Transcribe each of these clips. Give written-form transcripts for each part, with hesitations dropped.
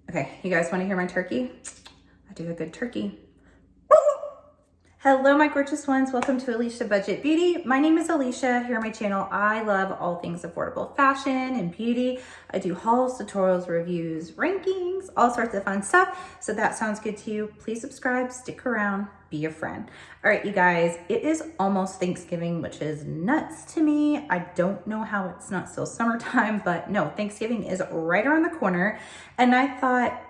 Okay, you guys want to hear my turkey? I do a good turkey. Hello, my gorgeous ones. Welcome to Alicia Budget Beauty. My name is Alicia. Here on my channel, I love all things affordable fashion and beauty. I do hauls, tutorials, reviews, rankings, all sorts of fun stuff. So that sounds good to you. Please subscribe, stick around, be a friend. All right, you guys, it is almost Thanksgiving, which is nuts to me. I don't know how it's not still summertime, but no, Thanksgiving is right around the corner. And I thought,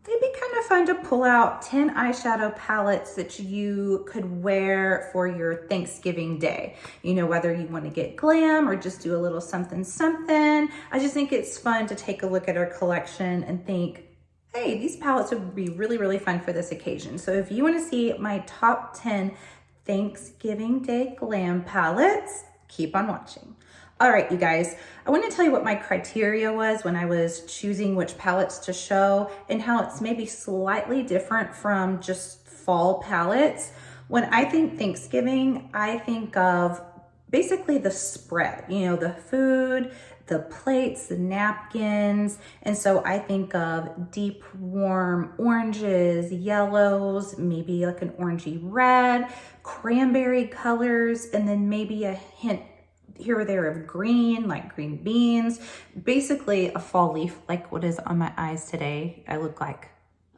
it'd be kind of fun to pull out 10 eyeshadow palettes that you could wear for your Thanksgiving day. You know, whether you want to get glam or just do a little something, something. I just think it's fun to take a look at our collection and think, hey, these palettes would be really, really fun for this occasion. So if you want to see my top 10 Thanksgiving Day glam palettes, keep on watching. All right, you guys, I want to tell you what my criteria was when I was choosing which palettes to show and how it's maybe slightly different from just fall palettes. When I think Thanksgiving, I think of basically the spread, you know, the food, the plates, the napkins. And so I think of deep, warm oranges, yellows, maybe like an orangey red, cranberry colors, and then maybe a hint here or there of green, like green beans, basically a fall leaf, like what is on my eyes today. I look like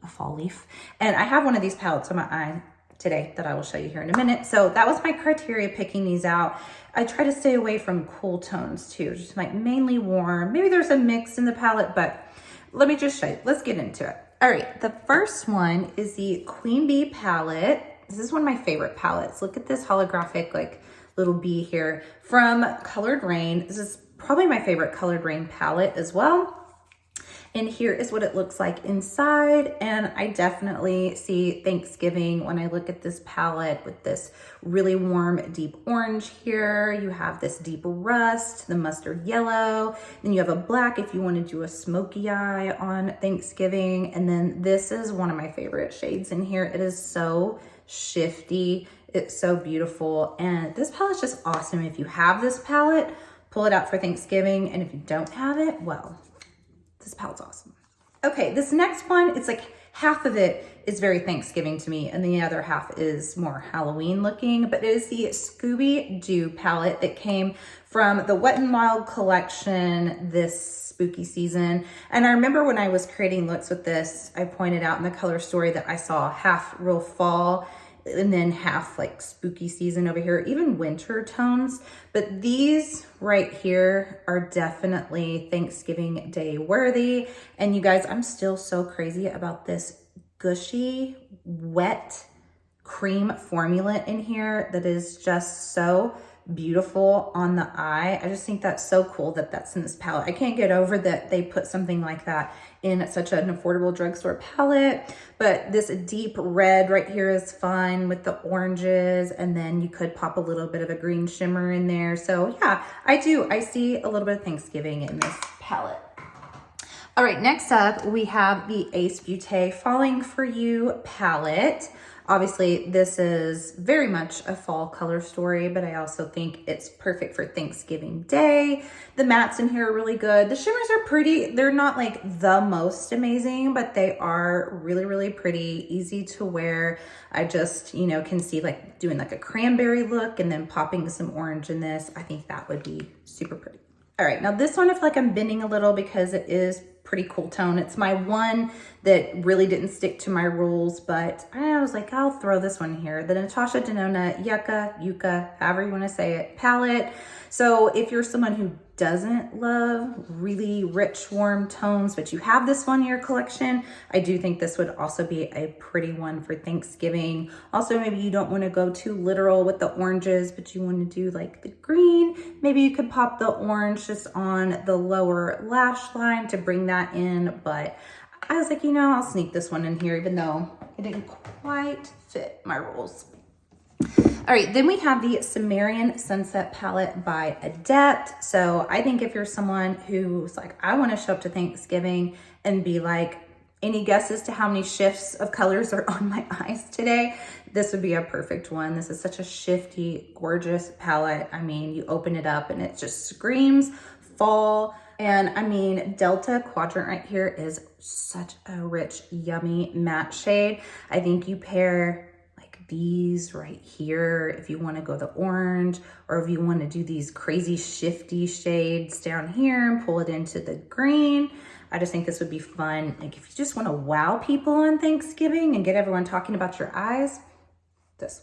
a fall leaf. And I have one of these palettes on my eye today that I will show you here in a minute. So that was my criteria picking these out. I try to stay away from cool tones too, just like mainly warm. Maybe there's a mix in the palette, but let me just show you. Let's get into it. All right, the first one is the Queen Bee palette. This is one of my favorite palettes. Look at this holographic, like, little bee here from Colored Raine. This is probably my favorite Colored Raine palette as well. And here is what it looks like inside. And I definitely see Thanksgiving when I look at this palette with this really warm, deep orange here. You have this deep rust, the mustard yellow. Then you have a black if you want to do a smoky eye on Thanksgiving. And then this is one of my favorite shades in here. It is so shifty. It's so beautiful. And this palette's just awesome. If you have this palette, pull it out for Thanksgiving. And if you don't have it, well, this palette's awesome. Okay, this next one, it's like half of it is very Thanksgiving to me and the other half is more Halloween looking, but it is the Scooby Deo palette that came from the Wet n Wild collection this spooky season. And I remember when I was creating looks with this, I pointed out in the color story that I saw half real fall and then half like spooky season over here, even winter tones. But these right here are definitely Thanksgiving Day worthy. And you guys, I'm still so crazy about this gushy, wet cream formula in here that is just so beautiful on the eye. I just think that's so cool that that's in this palette. I can't get over that they put something like that in such an affordable drugstore palette. But this deep red right here is fun with the oranges, and then you could pop a little bit of a green shimmer in there. So yeah, I see a little bit of Thanksgiving in this palette. All right, next up we have the Ace Beautè Falling For You palette. Obviously, this is very much a fall color story, but I also think it's perfect for Thanksgiving Day. The mattes in here are really good. The shimmers are pretty. They're not like the most amazing, but they are really, really pretty, easy to wear. I just, you know, can see like doing like a cranberry look and then popping some orange in this. I think that would be super pretty. All right, now this one I feel like I'm bending a little because it is pretty cool tone. It's my one that really didn't stick to my rules, but I was like, I'll throw this one here. The Natasha Denona Yuka, however you want to say it, palette. So if you're someone who doesn't love really rich, warm tones, but you have this one in your collection, I do think this would also be a pretty one for Thanksgiving. Also, maybe you don't want to go too literal with the oranges, but you want to do like the green. Maybe you could pop the orange just on the lower lash line to bring that in. But I was like, you know, I'll sneak this one in here, even though it didn't quite fit my rules. All right, then we have the Sumerian Sunset palette by Adept. So I think if you're someone who's like, I want to show up to Thanksgiving and be like, any guesses to how many shifts of colors are on my eyes today? This would be a perfect one. This is such a shifty, gorgeous palette. I mean, you open it up and it just screams fall. And I mean, Delta Quadrant right here is such a rich, yummy matte shade. I think you pair like these right here if you want to go the orange, or if you want to do these crazy shifty shades down here and pull it into the green. I just think this would be fun. Like if you just want to wow people on Thanksgiving and get everyone talking about your eyes, this.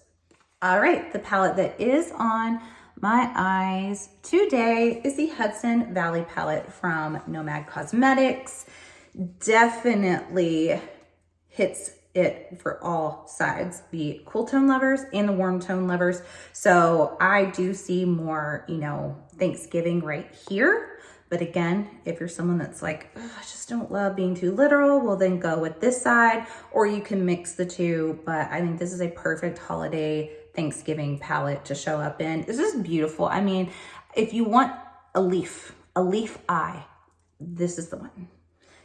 All right, the palette that is on my eyes today is the Hudson Valley palette from Nomad Cosmetics. Definitely hits it for all sides, the cool tone lovers and the warm tone lovers. So I do see more, you know, Thanksgiving right here. But again, if you're someone that's like, I just don't love being too literal, well then go with this side, or you can mix the two. But I think this is a perfect holiday Thanksgiving palette to show up in. This is beautiful. I mean, if you want a leaf eye, this is the one.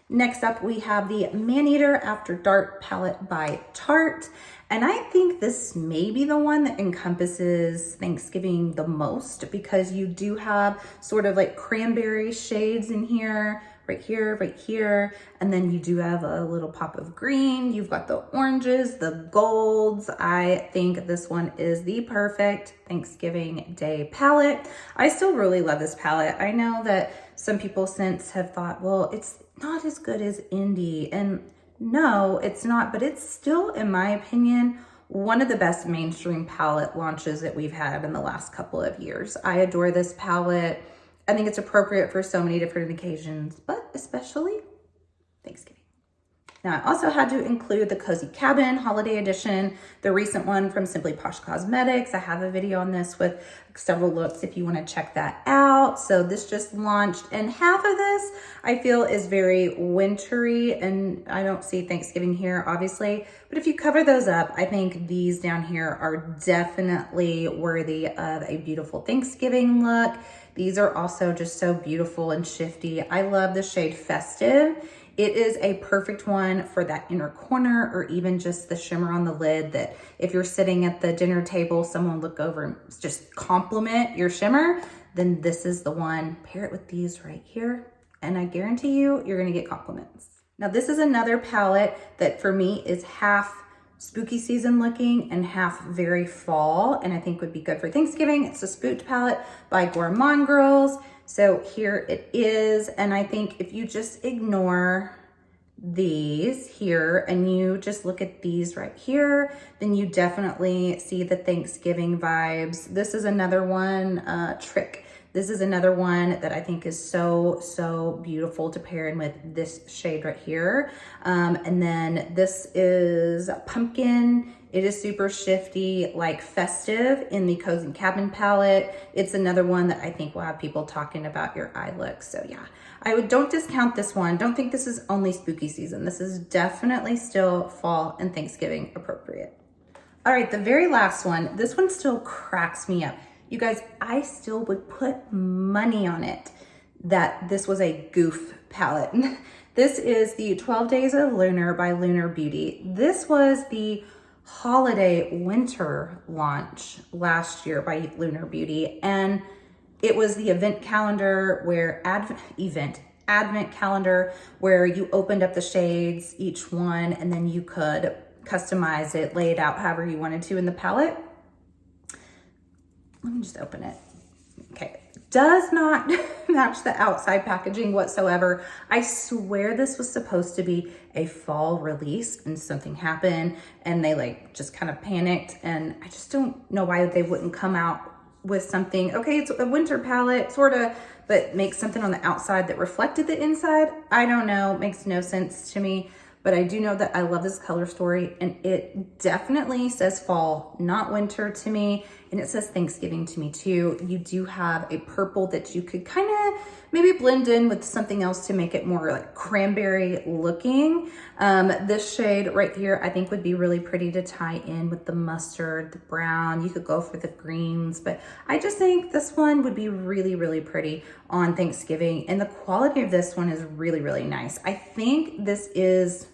Next up, we have the Maneater After Dark palette by Tarte. And I think this may be the one that encompasses Thanksgiving the most, because you do have sort of like cranberry shades in here, right here. And then you do have a little pop of green. You've got the oranges, the golds. I think this one is the perfect Thanksgiving Day palette. I still really love this palette. I know that some people since have thought, well, it's not as good as Indie. And no, it's not, but it's still, in my opinion, one of the best mainstream palette launches that we've had in the last couple of years. I adore this palette. I think it's appropriate for so many different occasions, but especially Thanksgiving. Now, I also had to include the Cozy Cabin Holiday Edition, the recent one from Simply Posh Cosmetics. I have a video on this with several looks if you want to check that out. So this just launched, and half of this I feel is very wintry, and I don't see Thanksgiving here, obviously. But if you cover those up, I think these down here are definitely worthy of a beautiful Thanksgiving look. These are also just so beautiful and shifty. I love the shade Festive. It is a perfect one for that inner corner, or even just the shimmer on the lid, that if you're sitting at the dinner table, someone look over and just compliment your shimmer, then this is the one. Pair it with these right here, and I guarantee you, you're gonna get compliments. Now, this is another palette that for me is half spooky season looking and half very fall, and I think would be good for Thanksgiving. It's a Spooked palette by Gourmande Girls. So here it is, and I think if you just ignore these here and you just look at these right here, then you definitely see the Thanksgiving vibes. This is another one, Trick. This is another one that I think is so beautiful to pair in with this shade right here. And then this is Pumpkin. It is super shifty, like Festive in the Cozy Cabin palette. It's another one that I think will have people talking about your eye look. So yeah, don't discount this one. Don't think this is only spooky season. This is definitely still fall and Thanksgiving appropriate. All right, the very last one. This one still cracks me up. You guys, I still would put money on it that this was a goof palette. This is the 12 Days of Lunar by Lunar Beauty. This was the holiday winter launch last year by Lunar Beauty, and it was the advent calendar where advent calendar where you opened up the shades, each one, and then you could customize it, lay it out however you wanted to in the palette. Let me just open it. Okay, does not match the outside packaging whatsoever. I swear this was supposed to be a fall release, and something happened and they like just kind of panicked, and I just don't know why they wouldn't come out with something. Okay, it's a winter palette sort of, but make something on the outside that reflected the inside. I don't know, it makes no sense to me. But I do know that I love this color story, and it definitely says fall, not winter to me. And it says Thanksgiving to me too. You do have a purple that you could kind of maybe blend in with something else to make it more like cranberry looking. This shade right here, I think would be really pretty to tie in with the mustard, the brown. You could go for the greens, but I just think this one would be really pretty on Thanksgiving. And the quality of this one is really nice. I think this is,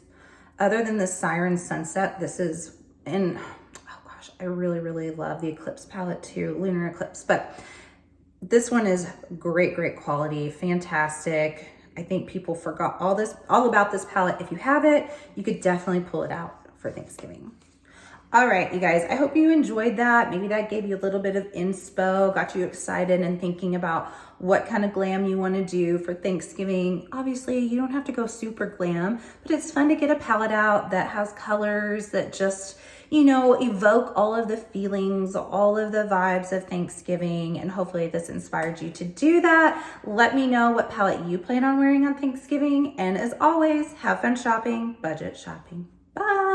other than the Siren Sunset, this is in, oh gosh, I really love the Eclipse palette too, Lunar Eclipse, but This one is great, great quality, fantastic. I think people forgot all about this palette. If you have it, you could definitely pull it out for Thanksgiving. All right, you guys, I hope you enjoyed that. Maybe that gave you a little bit of inspo, got you excited and thinking about what kind of glam you want to do for Thanksgiving. Obviously, you don't have to go super glam, but it's fun to get a palette out that has colors that just, you know, evoke all of the feelings, all of the vibes of Thanksgiving. And hopefully this inspired you to do that. Let me know what palette you plan on wearing on Thanksgiving. And as always, have fun shopping, budget shopping. Bye.